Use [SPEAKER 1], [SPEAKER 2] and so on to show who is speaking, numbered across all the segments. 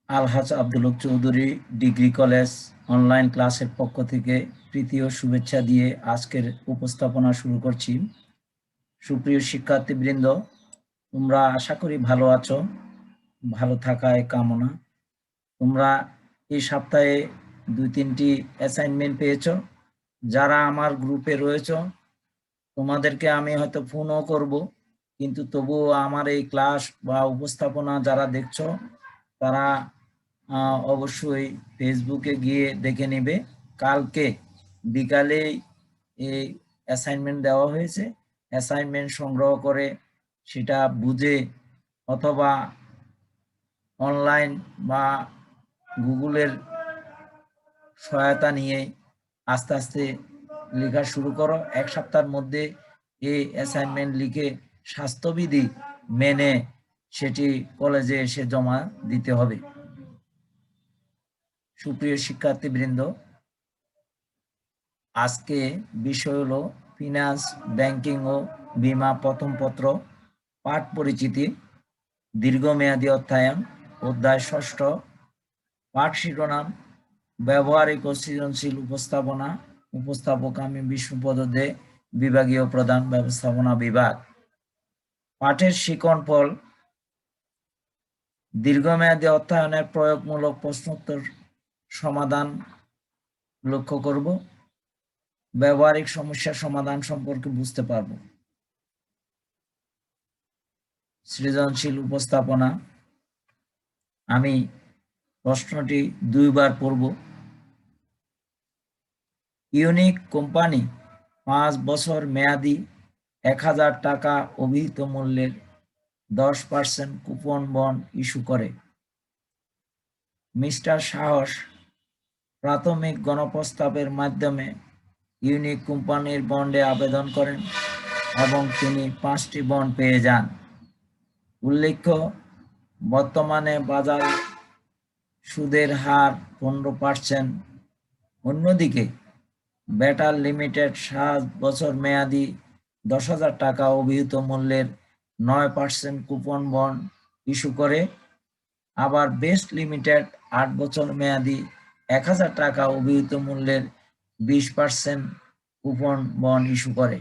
[SPEAKER 1] আলহাজ Abdul Haque Chowdhury degree college online ক্লাসের পক্ষ থেকে প্রীতি ও শুভেচ্ছা দিয়ে আজকের উপস্থাপনা শুরু করছি। সুপ্রিয় শিক্ষার্থীবৃন্দ, তোমরা আশা করি ভালো আছো। ভালো থাকায় কামনা। তোমরা এই সপ্তাহে 2-3টি অ্যাসাইনমেন্ট পেয়েছো। যারা আমার গ্রুপে রয়েছো তোমাদেরকে আমি হয়তো ফোনও করব, কিন্তু তবুও আমার এই ক্লাস বা উপস্থাপনা যারা দেখছো তারা অবশ্যই ফেসবুকে গিয়ে দেখে নেবে। কালকে বিকালে এই অ্যাসাইনমেন্ট দেওয়া হয়েছে। অ্যাসাইনমেন্ট সংগ্রহ করে সেটা বুঝে অথবা অনলাইন বা গুগলের সহায়তা নিয়ে আস্তে আস্তে লেখা শুরু করো। এক সপ্তাহের মধ্যে এই অ্যাসাইনমেন্ট লিখে স্বাস্থ্যবিধি মেনে সেটি কলেজে এসে জমা দিতে হবে। সুপ্রিয় শিক্ষার্থীবৃন্দ, আজকে বিষয় হলো ফিনান্স, ব্যাংকিং ও বীমা প্রথম পত্র, পাঠ পরিচিতি, দীর্ঘমেয়াদী অধ্যয়ন, অধ্যায় ষষ্ঠ, পাঠ শিরোনাম ব্যবহারিক ও সৃজনশীল উপস্থাপনা। উপস্থাপক আমি বিষ্ণুপদ দে, বিভাগীয় প্রধান, ব্যবস্থাপনা বিভাগ। পাঠের শিকন ফল: দীর্ঘমেয়াদী অধ্যয়নের প্রয়োগমূলক প্রশ্নোত্তর সমাধান লক্ষ্য করব। ব্যবহারিক সমস্যা সমাধান সম্পর্কে বুঝতে পারব। সৃজনশীল উপস্থাপনা, আমি প্রশ্নটি 2বার পড়ব। ইউনিক কোম্পানি 5 বছর মেয়াদি 1000 টাকা অভিহিত মূল্যের 10% কুপন বন্ড ইস্যু করে। মিস্টার সাহস প্রাথমিক গণপ্রস্তাবের মাধ্যমে ইউনিক কোম্পানির বন্ডে আবেদন করেন এবং তিনি 5টি বন্ড পেয়ে যান। উল্লেখ্য, বর্তমানে বাজার সুদের হার 15%। অন্যদিকে বেটার লিমিটেড 7 বছর মেয়াদি 10,000 টাকা অভিহিত মূল্যের 9% কুপন বন্ড ইস্যু করে। আবার বেস্ট লিমিটেড 8 বছর মেয়াদি 1,000 টাকা অভিহিত মূল্যের 20% কুপন বন্ড ইস্যু করে।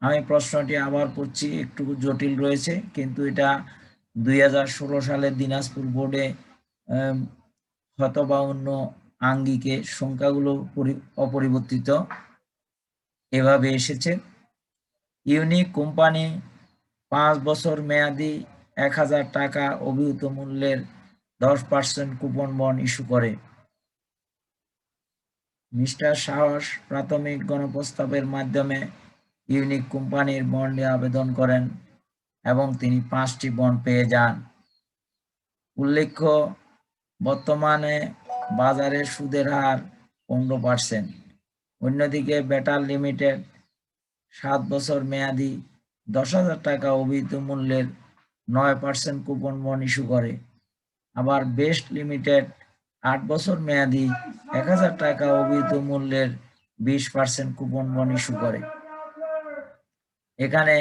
[SPEAKER 1] আমি প্রশ্নটি আবার পড়ছি, একটু জটিল রয়েছে, কিন্তু এটা 2016 সালের দিনাজপুর বোর্ডে হয়তো বা অন্য আঙ্গিকে সংখ্যাগুলো অপরিবর্তিত এভাবে এসেছে। ইউনিক কোম্পানি 5 বছর মেয়াদি 1,000 টাকা অভিহিত মূল্যের 10% কুপন বন্ড ইস্যু করে। মিস্টার সাহস প্রাথমিক গণপ্রস্তাবের মাধ্যমে ইউনিক কোম্পানির বন্ডে আবেদন করেন এবং তিনি 5টি বন্ড পেয়ে যান। উল্লেখ্য, বর্তমানে বাজারে সুদের হার 15%। অন্যদিকে বেটার লিমিটেড 7 বছর মেয়াদি 10,000 টাকা অভিহিত মূল্যের 9% কুপন বন্ড ইস্যু করে। আবার বেস্ট লিমিটেড 8 বছর মেয়াদি 1,000 টাকা অভিহিত মূল্যের 20% কুপন বন্ড ইস্যু করে। এখানে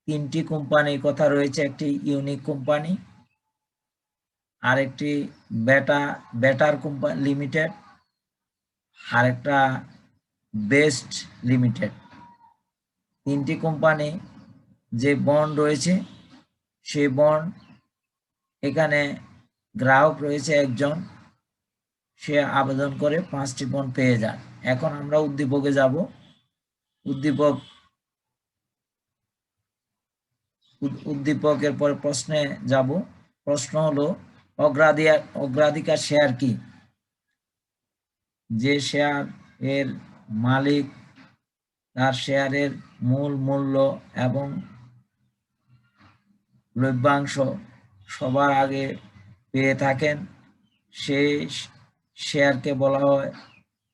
[SPEAKER 1] 3টি কোম্পানির কথা রয়েছে, একটি ইউনিক কোম্পানি, আরেকটি বেটার কোম্পানি লিমিটেড, আরেকটা বেস্ট লিমিটেড। 3টি কোম্পানি যে বন্ড রয়েছে সেই বন্ড, এখানে গ্রাহক রয়েছে একজন, সে আবেদন করে 5টি বন্ড পেয়ে যান। এখন আমরা উদ্দীপকে যাব। উদ্দীপকের পর প্রশ্নে যাব। প্রশ্ন হলো অগ্রাধিকার শেয়ার কি? যে শেয়ার এর মালিক তার শেয়ারের মূল মূল্য এবং লভ্যাংশ সবার আগে পেয়ে থাকেন সেই শেয়ারকে বলা হয়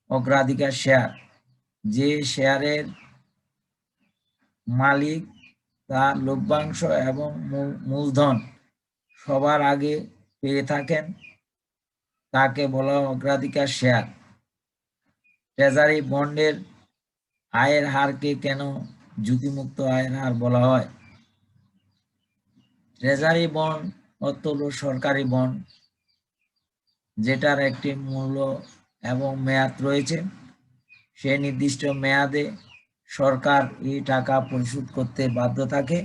[SPEAKER 1] অগ্রাধিকার শেয়ার। যে শেয়ারের মালিক তার লভ্যাংশ এবং মূলধন সবার আগে পেয়ে থাকেন তাকে বলা হয় অগ্রাধিকার শেয়ার। ট্রেজারি বন্ডের আয়ের হারকে কেন ঝুঁকিমুক্ত আয়ের হার বলা হয়? ট্রেজারি বন্ড অর্থ হলো সরকারি বন্ড, যেটার একটি মূল্য এবং মেয়াদ রয়েছে। সে নির্দিষ্ট মেয়াদে সরকার এই টাকা পরিশোধ করতে বাধ্য থাকে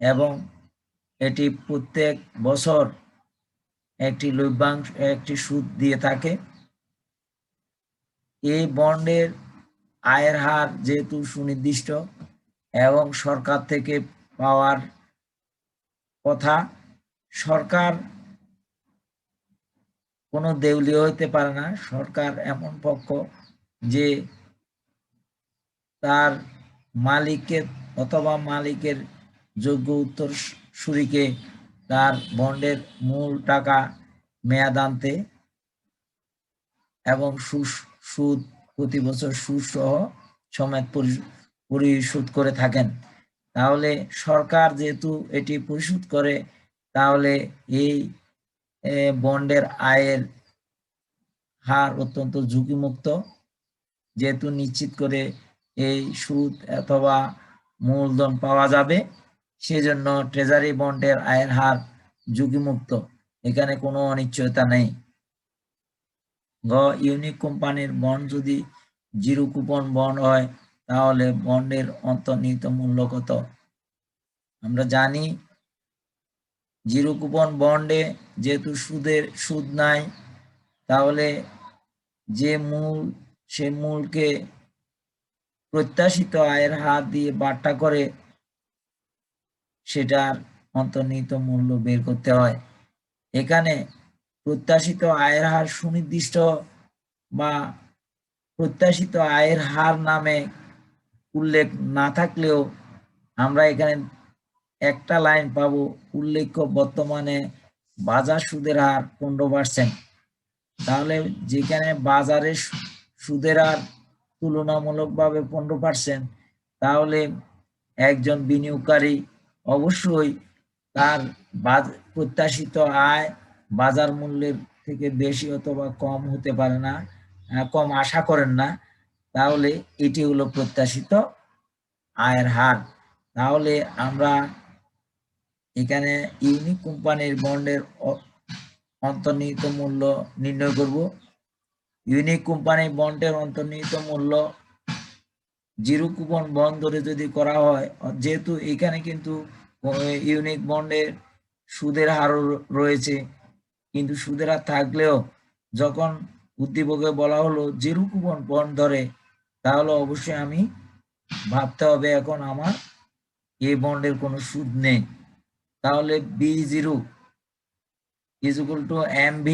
[SPEAKER 1] এবং এটি প্রত্যেক বছর একটি লভ্যাংশ, একটি সুদ দিয়ে থাকে। এই বন্ডের আয়ের হার যেহেতু সুনির্দিষ্ট এবং সরকার থেকে পাওয়ার কথা, সরকার কোনো দেউলিয়া হইতে পারে না। সরকার এমন পক্ষ যে তার মালিককে অথবা মালিকের যোগ্য উত্তরসূরিকে তার বন্ডের মূল টাকা মেয়াদান্তে এবং সুদ প্রতি বছর সুদ সহ সমেত পরিশোধ করে থাকেন। তাহলে সরকার যেহেতু এটি পরিশোধ করে, তাহলে এই বন্ডের আয়ের হার অত্যন্ত ঝুঁকিমুক্ত, যেহেতু নিশ্চিত করে এই সুদ অথবা মূলধন পাওয়া যাবে, সেজন্য ট্রেজারি বন্ডের আয়ের হার ঝুঁকিমুক্ত, এখানে কোনো অনিশ্চয়তা নেই। ইউনিক কোম্পানির বন্ড যদি জিরো কুপন বন্ড হয়, তাহলে বন্ডের অন্তর্নিহিত মূল্য কত? আমরা জানি জিরো কুপন বন্ডে যেহেতু সুদ নাই, তাহলে যে মূল, সে মূলকে প্রত্যাশিত আয়ের হার দিয়ে বাট্টা করে সেটার অন্তর্নিহিত মূল্য বের করতে হয়। এখানে প্রত্যাশিত আয়ের হার সুনির্দিষ্ট বা প্রত্যাশিত আয়ের হার নামে উল্লেখ না থাকলেও আমরা এখানে একটা লাইন পাবো, উল্লেখ্য বর্তমানে বাজার সুদের হার 15%। তাহলে যেখানে বাজারে সুদের হার তুলনামূলকভাবে 15%, তাহলে একজন বিনিয়োগকারী অবশ্যই তার প্রত্যাশিত আয় বাজার মূল্যের থেকে বেশি অথবা কম হতে পারে না, কম আশা করেন না। তাহলে এটি হলো প্রত্যাশিত আয়ের হার। তাহলে আমরা এখানে ইউনিক কোম্পানির বন্ডের অন্তর্নিহিত মূল্য নির্ণয় করব। ইউনিক কোম্পানির বন্ডের অন্তর্নিহিত মূল্য জিরো কুপন বন্ড ধরে যদি করা হয়, যেহেতু এখানে কিন্তু ইউনিক বন্ডের সুদের হারও রয়েছে, কিন্তু সুদের হার থাকলেও যখন উদ্দীপকে বলা হলো জিরো কুপন বন্ড ধরে, তাহলে অবশ্যই আমি ভাবতে হবে এখন আমার এই বন্ডের কোনো সুদ নেই। তাহলে B0 is equal to MV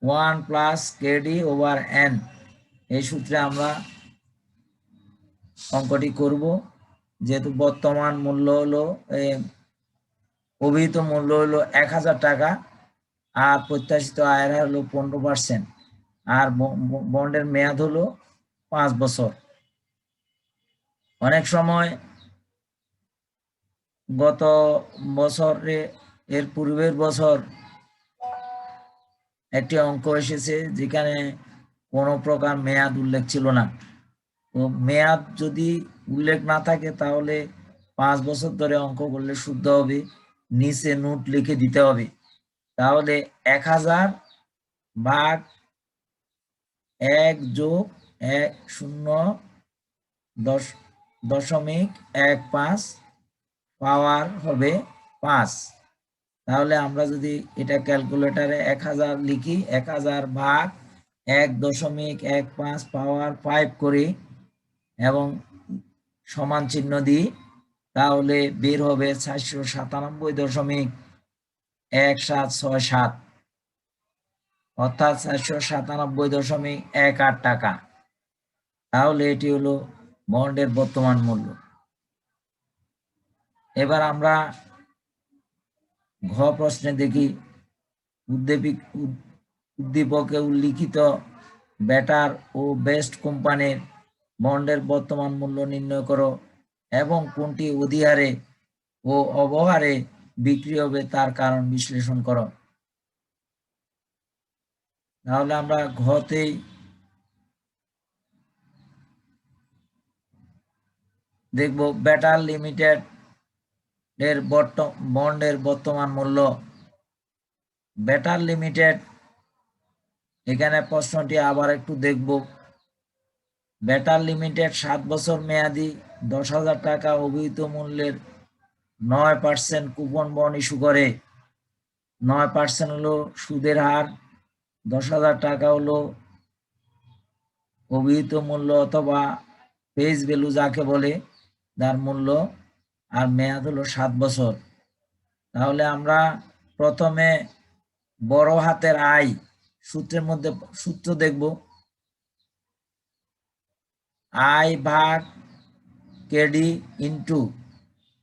[SPEAKER 1] 1 plus KD over N, এই সূত্রে আমরা অঙ্কটি করব। যেহেতু বর্তমান মূল্য হলো, অভিহিত মূল্য হলো 1000 টাকা, আর প্রত্যাশিত আয়ের হার হলো 15%, আর বন্ডের মেয়াদ হলো 5 বছর। অনেক সময় গত বছরে, এর পূর্বের বছর একটি অঙ্ক এসেছে যেখানে কোনো প্রকার মেয়াদ উল্লেখ ছিল না। তো মেয়াদ যদি উল্লেখ না থাকে, তাহলে 5 বছর ধরে অঙ্ক করলে শুদ্ধ হবে, নিচে নোট লিখে দিতে হবে। তাহলে 1000 ভাগ 1 যোগ 0.15 পাওয়ার হবে 5। তাহলে আমরা যদি এটা ক্যালকুলেটরে 1000 লিখি, 1000 ভাগ 1.15 পাওয়ার 5 করি এবং সমান চিহ্ন দিই, তাহলে বের হবে 497.1767, অর্থাৎ 497.18 টাকা। তাহলে এটি হলো বন্ডের বর্তমান মূল্য। এবার আমরা ঘ প্রশ্নে দেখি, উদ্দীপকে উল্লিখিত বেটার ও বেস্ট কোম্পানির বন্ডের বর্তমান মূল্য নির্ণয় করো এবং কোনটি অধিহারে ও অবহারে বিক্রি হবে তার কারণ বিশ্লেষণ করো। তাহলে আমরা ঘতেই দেখব, বেটার লিমিটেড বন্ডের বর্তমান মূল্য। বেটার লিমিটেড, এখানে প্রশ্নটি আবার একটু দেখব। বেটার লিমিটেড 7 বছর মেয়াদি 10,000 টাকা অভিহিত মূল্যের 9% কুপন বন্ড ইস্যু করে। 9% হলো সুদের হার, 10,000 টাকা হলো অভিহিত মূল্য অথবা ফেস ভ্যালু যাকে বলে তার মূল্য, আর মেয়াদ হলো 7 বছর। তাহলে আমরা প্রথমে বড় হাতের আই সূত্রের মধ্যে সূত্র দেখব। আই ভাগ কেডি ইন্টু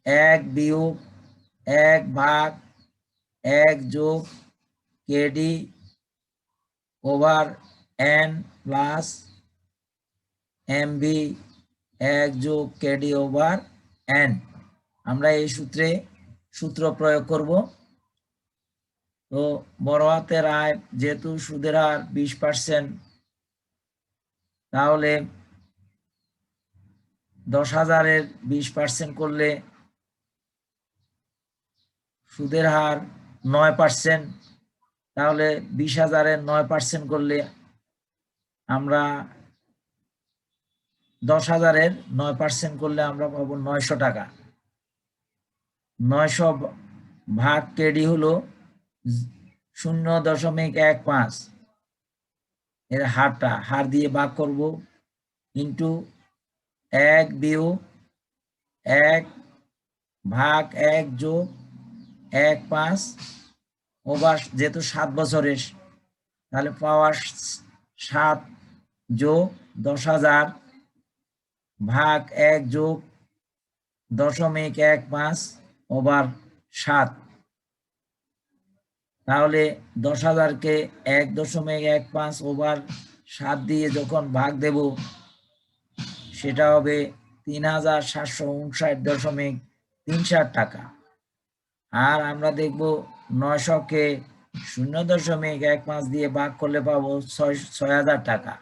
[SPEAKER 1] 1 বিয়োগ 1 ভাগ 1 যোগ KD over N plus MV 1 যোগ কেডি ওভার এন। আমরা এই সূত্র প্রয়োগ করব। তো বড় হাতের আয় যেহেতু সুদের হার 20%, তাহলে 10,000-এর 20% করলে সুদের হার 9%। তাহলে 20,000-এর 9% করলে আমরা 10,000-এর 9% করলে আমরা পাবো 900 টাকা। 900 ভাগ কেডি হলো 0.15, এর হার দিয়ে ভাগ করব, ইন্টু 1 বিয়োগ 1 ভাগ 1 যোগ 1.5 ওভার, যেহেতু 7 বছরের, তাহলে পাওয়ার 7 যোগ 10,000 ভাগ 1 যোগ 0.15 ওভার 7। তাহলে 10,000-কে 1.15 ওভার 7 দিয়ে যখন ভাগ দেব, সেটা হবে 3,759.37 টাকা। আর আমরা দেখব 900-কে 0.15 দিয়ে ভাগ করলে পাবো 6,000 টাকা।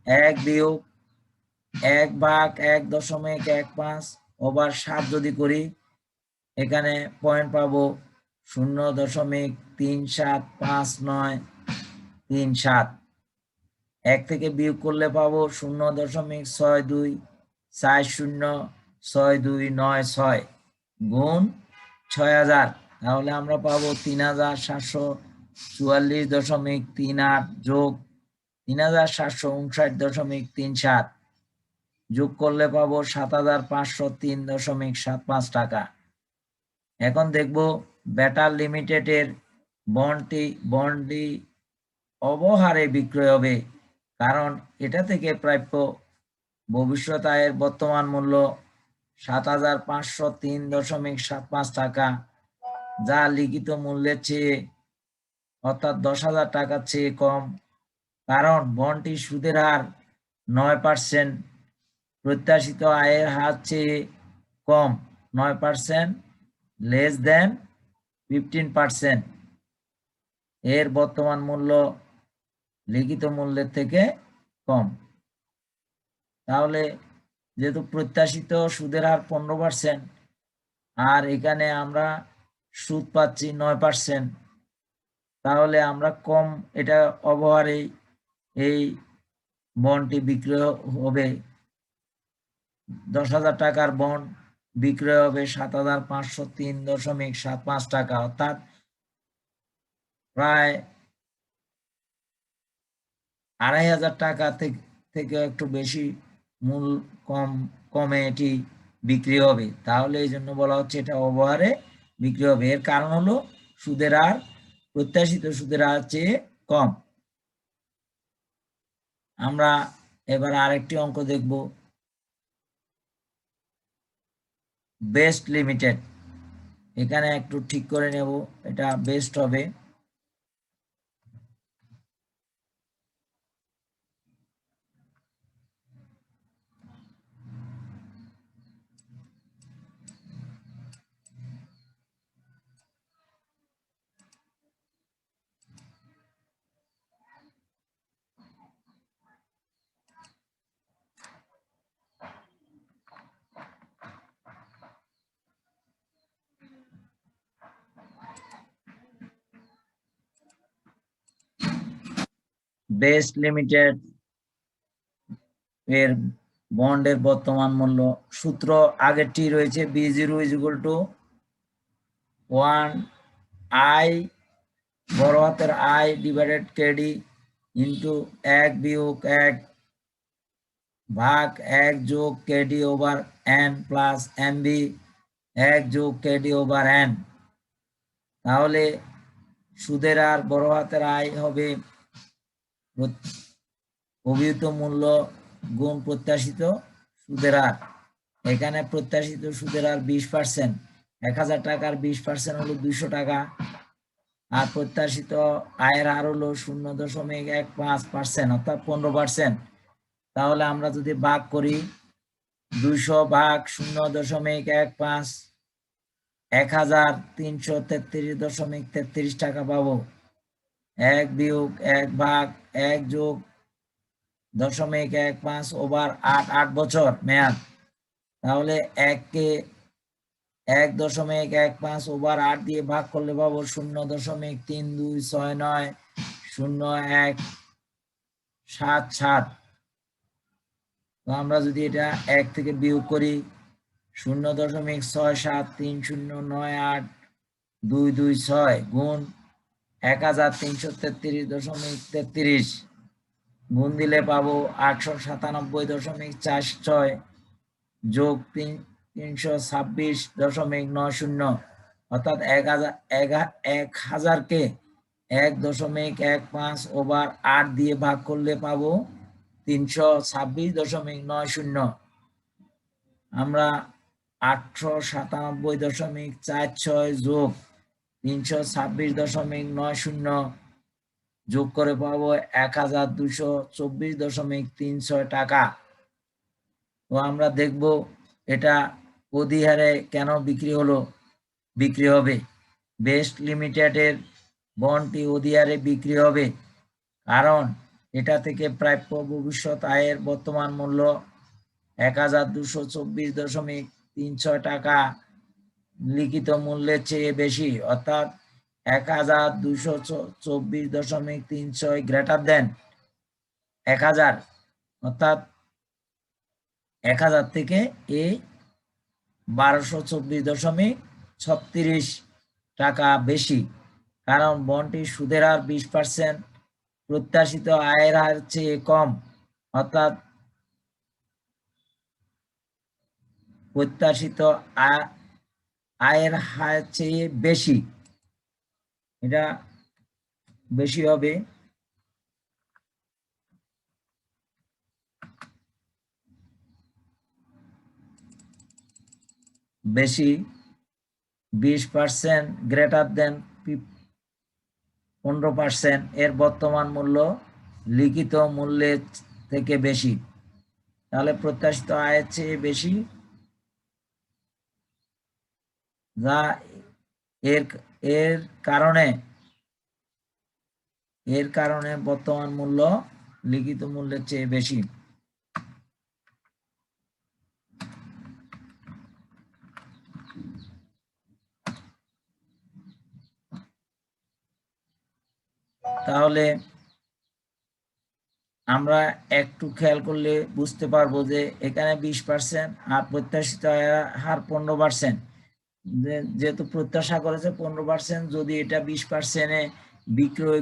[SPEAKER 1] 1 বিয়োগ 1 ভাগ 1.15 ওভার 7 যদি করি, এখানে পয়েন্ট পাবো 0.375937। 1 থেকে বিয়োগ করলে পাবো 0.62406296 গুণ 6,000। তাহলে আমরা পাবো 3,744.38 যোগ 3,759.37 যোগ করলে পাবো 7,503.75 টাকা। এখন দেখব বেটার লিমিটেডের বন্ডটি অবহারে বিক্রয় হবে, কারণ এটা থেকে প্রাপ্য ভবিষ্যৎ আয়ের বর্তমান মূল্য 7,503.75 টাকা, যা লিখিত মূল্যের চেয়ে অর্থাৎ 10,000 টাকার চেয়ে কম। কারণ বন্ডটি সুদের হার 9%, প্রত্যাশিত আয়ের হার চেয়ে কম। 9% লেস দেন 15%, এর বর্তমান মূল্য লিখিত মূল্যের থেকে কম। তাহলে যেহেতু প্রত্যাশিত সুদের হার 15% আর এখানে আমরা সুদ পাচ্ছি 9%, তাহলে আমরা কম, এটা অবহারে এই বন্ডটি বিক্রয় হবে। 10,000 টাকার বন্ড বিক্রয় হবে 7,503.75 টাকা, অর্থাৎ প্রায় 2,500 টাকা থেকে একটু বেশি মূল্য কমে এটি বিক্রি হবে। তাহলে এই জন্য বলা হচ্ছে এটা অবহারে বিক্রি হবে। এর কারণ হলো সুদের হার প্রত্যাশিত সুদের হার চেয়ে কম। আমরা এবার আরেকটি অঙ্ক দেখব। বেস্ট লিমিটেড, এখানে একটু ঠিক করে নেব, এটা বেস্ট হবে। বেস্ট লিমিটেড এর বন্ডের বর্তমান মূল্য সূত্র আগেরটি রয়েছে B0 = 1 I বড় হাতের I ডিভাইডেড KD ইন্টু 1 বিয়োগ 1 ভাগ 1 যোগ KD over N plus MB 1 যোগ KD ওভার N। তাহলে সুদের হার বড় হাতের I হবে অভিহিত মূল্য গুণ প্রত্যাশিত সুদের হার। এখানে প্রত্যাশিত সুদের হার 20%, 1000 টাকার 20% হলো 200 টাকা, আর প্রত্যাশিত আয়ের হার হলো 0.15% অর্থাৎ 15%। তাহলে আমরা যদি ভাগ করি 200 ভাগ 0.15 1333.33 টাকা পাবো। 1 বিয়োগ 1 ভাগ 1 যোগ 0.15 ওভার 8 বছর মেয়াদ। তাহলে 1 কে 1.15 ওভার 8 দিয়ে ভাগ করলে পাবো 0.32690177। তো আমরা যদি এটা 1 থেকে বিয়োগ করি 0.67309822 গুণ 1333.33 গুণ দিলে পাবো 897.46 যোগ 326.90 অর্থাৎ 1000কে 1.15 ওভার 8 দিয়ে ভাগ করলে পাবো 326.90। আমরা 897.46 যোগ 326.90 যোগ করে পাবো 1224.36 টাকা। তো আমরা দেখব এটা অধিহারে কেন বিক্রি হবে। বেস্ট লিমিটেডের বন্ডটি অধিহারে বিক্রি হবে কারণ এটা থেকে প্রাপ্য ভবিষ্যৎ আয়ের বর্তমান মূল্য 1224.36 টাকা লিখিত মূল্যের চেয়ে বেশি, অর্থাৎ 1224.36 গ্রেটার দেন 1000, অর্থাৎ 1000 থেকে এই 1224.36 টাকা বেশি, কারণ বন্ডটির সুদের হার 20%, প্রত্যাশিত আয়ের হার চেয়ে কম, অর্থাৎ প্রত্যাশিত আয়ের হার চেয়ে বেশি, এটা বেশি হবে। বেশি 20% গ্রেটার দেন 15% এর বর্তমান মূল্য লিখিত মূল্যের থেকে বেশি, তাহলে প্রত্যাশিত আয়ের চেয়ে বেশি, যা এর কারণে বর্তমান মূল্য লিখিত মূল্যের চেয়ে বেশি। তাহলে আমরা একটু খেয়াল করলে বুঝতে পারবো যে এখানে 20% আর প্রত্যাশিত হার 15%, যেহেতু প্রত্যাশা করেছে 15%, যদি এটা 20%-এ বিক্রয়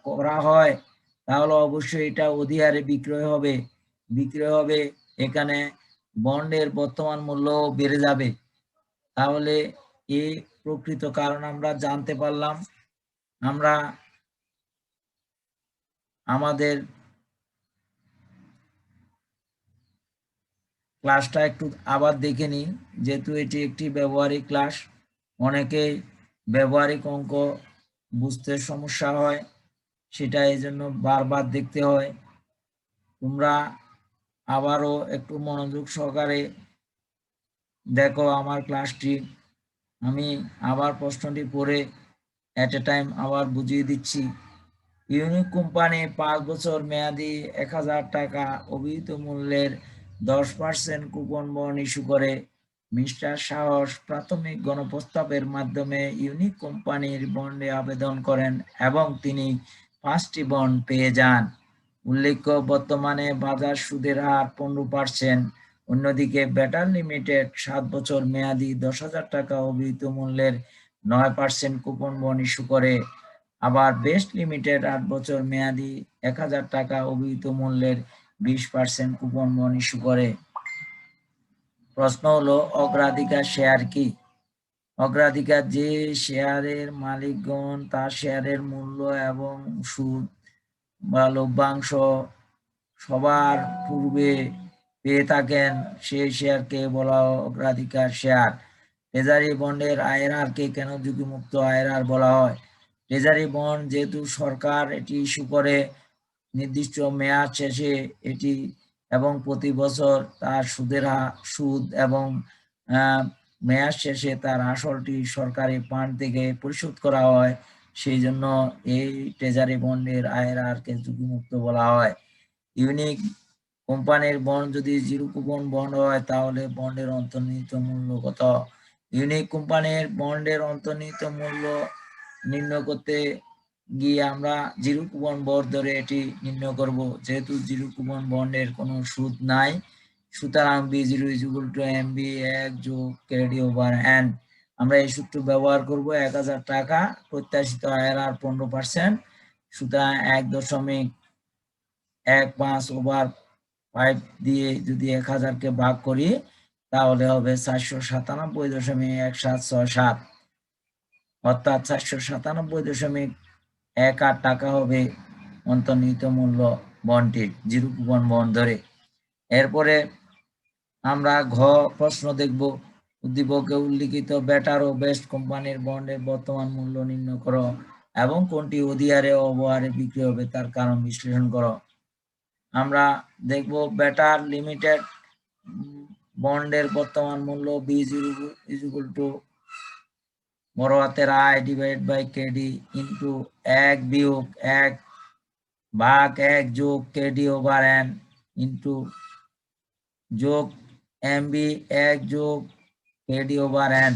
[SPEAKER 1] করা হয় তাহলে অবশ্যই এটা অধিহারে বিক্রয় হবে। এখানে বন্ডের বর্তমান মূল্য বেড়ে যাবে। তাহলে এই প্রকৃত কারণ আমরা জানতে পারলাম। আমরা আমাদের ক্লাসটা একটু আবার দেখে নিই, যেহেতু এটি একটি ব্যবহারিক ক্লাস, অনেকেই ব্যবহারিক অঙ্ক বুঝতে সমস্যা হয়, সেটা এই জন্য বারবার দেখতে হয়। তোমরা আবারও একটু মনোযোগ সহকারে দেখো আমার ক্লাসটি। আমি আবার প্রশ্নটি পড়ে এট এ টাইম আবার বুঝিয়ে দিচ্ছি। ইউনিক কোম্পানি 5 বছর মেয়াদি 1000 টাকা অভিহিত মূল্যের 10% কুপন বন্ড ইস্যু করে। মিস্টার সাহস প্রাথমিক গণপ্রস্তাবের মাধ্যমে ইউনিক কোম্পানির বন্ডে আবেদন করেন এবং তিনি 5টি বন্ড পেয়ে যান। উল্লেখ্য বর্তমানে বাজার সুদের হার 15%। অন্যদিকে বেটার লিমিটেড 7 বছর মেয়াদি 10,000 টাকা অভিহিত মূল্যের 9% কুপন বন্ড ইস্যু করে। আবার বেস্ট লিমিটেড 8 বছর মেয়াদি 1,000 টাকা অভিহিত মূল্যের 20% কুপন বন্ড ইস্যু করে। প্রশ্ন হলো অগ্রাধিকার শেয়ার কি? অগ্রাধিকার যে শেয়ারের মালিকগণ তার শেয়ারের মূল্য এবং সুদ বা লভ্যাংশ সবার পূর্বে পেয়ে থাকেন সেই শেয়ারকে বলা হয় অগ্রাধিকার শেয়ার। ট্রেজারি বন্ডের আয়ের হারকে কেন ঝুঁকিমুক্ত আয়ের হার বলা হয়? ট্রেজারি বন্ড যেহেতু সরকার এটি ইস্যু করে নির্দিষ্ট মেয়াদ শেষে এটি এবং প্রতি বছর তার সুদ এবং মেয়াদ শেষে তার আসলটি সরকারি ফান্ড থেকে পরিশোধ করা হয়, সেই জন্য এই ট্রেজারি বন্ডের আয়ের হারকে ঝুঁকিমুক্ত বলা হয়। ইউনিক কোম্পানির বন্ড যদি জিরো কুপন বন্ড হয় তাহলে বন্ডের অন্তর্নিহিত মূল্য কত? ইউনিক কোম্পানির বন্ডের অন্তর্নিহিত মূল্য নির্ণয় করতে গিয়ে আমরা জিরো কুপন বন্ড ধরে এটি নির্ণয় করব। যেহেতু জিরো কুপন বন্ডের কোনো সুদ নাই, সুতরাং B0 = MB 1+KD/N। আমরা এই সূত্র ব্যবহার করব। 1,000 টাকা প্রত্যাশিত আয়ের হার 15%, সুতরাং 1.15/5 দিয়ে যদি 1,000-কে ভাগ করি তাহলে হবে 497.1767, অর্থাৎ 497.18 টাকা হবে অন্তর্নিহিত মূল্য বন্ডটির জিরো কুপন বন্ড ধরে। এরপরে আমরা ঘ প্রশ্ন দেখব। উদ্দীপকে উল্লিখিত বেটার ও বেস্ট কোম্পানির বন্ডের বর্তমান মূল্য নির্ণয় করো এবং কোনটি অধিহারে ও অবহারে বিক্রি হবে তার কারণ বিশ্লেষণ করো। আমরা দেখব বেটার লিমিটেড বন্ডের বর্তমান মূল্য B0 = বড় হাতের I/KD ইন্টু 1-1/1 যোগ KD/N ইন্টু যোগ MB 1 যোগ KD/N।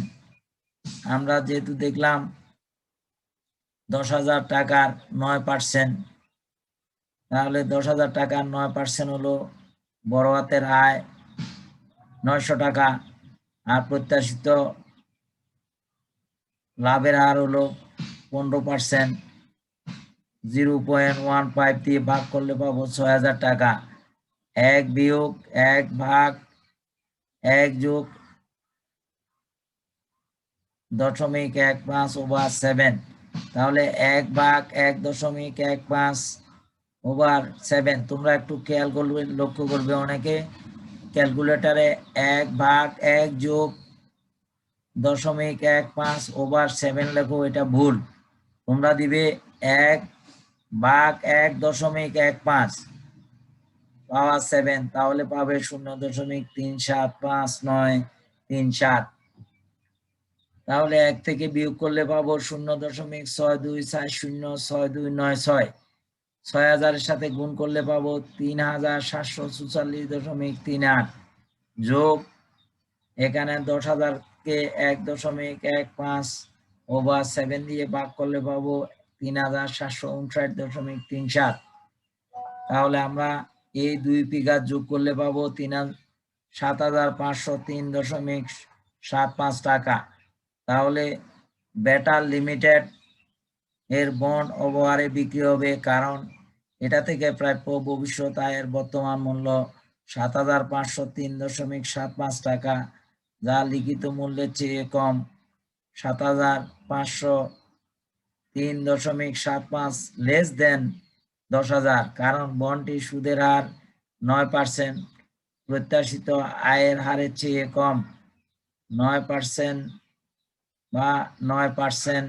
[SPEAKER 1] আমরা যেহেতু দেখলাম 10,000 টাকার 9%, তাহলে 10,000 টাকার 9% হলো বড় হাতের আয় 900 টাকা, আর প্রত্যাশিত লাভের হার হলো 15%। 0.15 দিয়ে ভাগ করলে পাবো 6,000 টাকা। 1-1/1 যোগ 0.15/7, তাহলে 1/1.15/7। তোমরা একটু খেয়াল করবে, লক্ষ্য করবে অনেকে ক্যালকুলেটরে 1/1 যোগ 0.15/7 লেখো, এটা ভুল। তোমরা দিবে 1/1.15/7, তাহলে পাবে 0.375৯37। তাহলে 1 থেকে বিয়োগ করলে পাবো 0.62406296। 6,000-এর সাথে গুণ করলে পাবো 3,744.38 যোগ এখানে 10,000-কে 1.15/7 দিয়ে ভাগ করলে পাবো 3,759.37। তাহলে আমরা এই দুই ফিগার যোগ করলে পাবো 7,503.75 টাকা। তাহলে বেটার লিমিটেড এর বন্ড অবহারে বিক্রি হবে, কারণ এটা থেকে প্রাপ্য ভবিষ্যৎ আয়ের বর্তমান মূল্য 7,503.75 টাকা, যা লিখিত মূল্যের চেয়ে কম। 7,503.75 লেস দেন 10,000, কারণ বন্ডটি সুদের হার 9%, প্রত্যাশিত আয়ের হারের চেয়ে কম। 9% বা 9%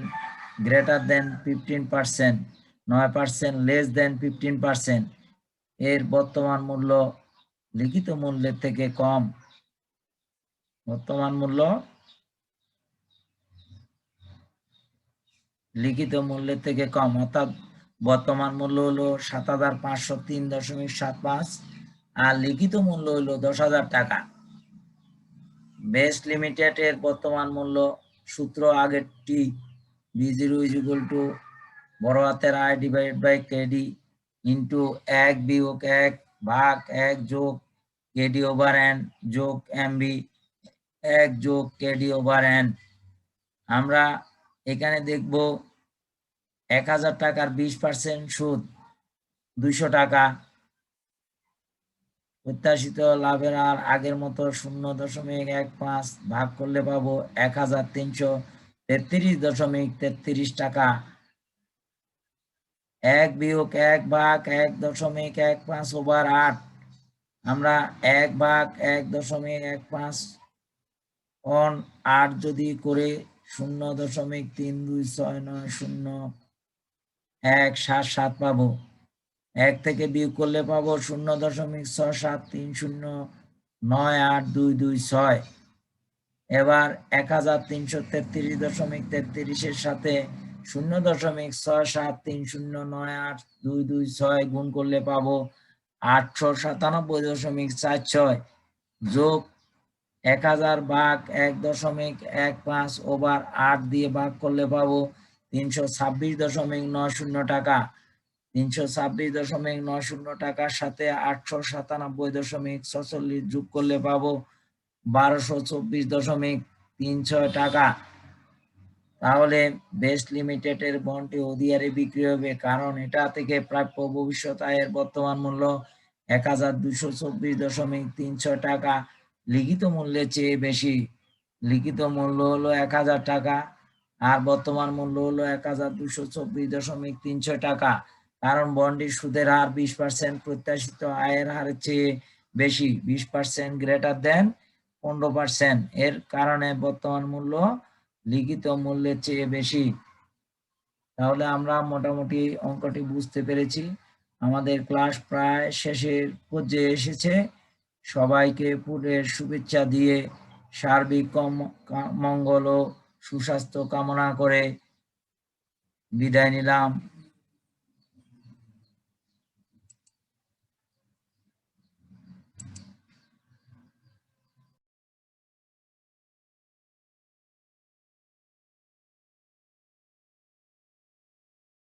[SPEAKER 1] গ্রেটার দেন 15%, 9% লেস দেন 15% এর বর্তমান মূল্য লিখিত মূল্যের থেকে কম। বর্তমান মূল্য লিখিত মূল্যের থেকে কম, অর্থাৎ বর্তমান মূল্য হলো 7,503.75 আর লিখিত মূল্য হলো 10,000 টাকা। বেস্ট লিমিটেড এর বর্তমান মূল্য সূত্র আগেরটি, B0 = বড় হাতের I/KD ইন্টু 1 বিয়োগ 1 ভাগ 1 যোগ কেডি ওভার এন যোগ এমবি 1 যোগ কেডি ওভার এন। আমরা এখানে দেখব 1000 টাকার 20% সুদ 200 টাকা। প্রত্যাশিত লাভের হার আগের মতো 0.15 ভাগ করলে পাবো 1333.33 টাকা। 1 বিয়োগ 1 ভাগ 1.15 ওভার 8। আমরা 1 ভাগ 1.15 অন 8 যদি করে 0.32690177 পাবো। 1 থেকে বিয়োগ করলে পাবো 0.6730982226। এবার 1333.33 সাথে 0.6730982226 গুণ করলে পাবো 897.46 যোগ 1000 ভাগ 1.15 ওভার 8 দিয়ে ভাগ করলে পাবো 326.90 টাকা। 326.90 টাকার সাথে 897.46 যোগ করলে পাবো 1224.36 টাকা। তাহলে বেস্ট লিমিটেডের বন্ডটি অধিহারে বিক্রি হবে, কারণ এটা থেকে প্রাপ্য ভবিষ্যৎ আয়ের বর্তমান মূল্য 1224.36 টাকা লিখিত মূল্যের চেয়ে বেশি। লিখিত মূল্য হলো 1000 টাকা আর বর্তমান মূল্য হলো 1224.36 টাকা। কারণ বন্ডের সুদের হার 20% প্রত্যাশিত আয়ের হারের চেয়ে বেশি, 20% গ্রেটার দেন 15%। এর কারণে বর্তমান মূল্য লিখিত মূল্যের চেয়ে বেশি। তাহলে আমরা মোটামুটি অঙ্কটি বুঝতে পেরেছি। আমাদের ক্লাস প্রায় শেষের পর্যায়ে এসেছে। সবাইকে পুরের শুভেচ্ছা দিয়ে সার্বিক মঙ্গল ও সুস্বাস্থ্য কামনা করে বিদায় নিলাম।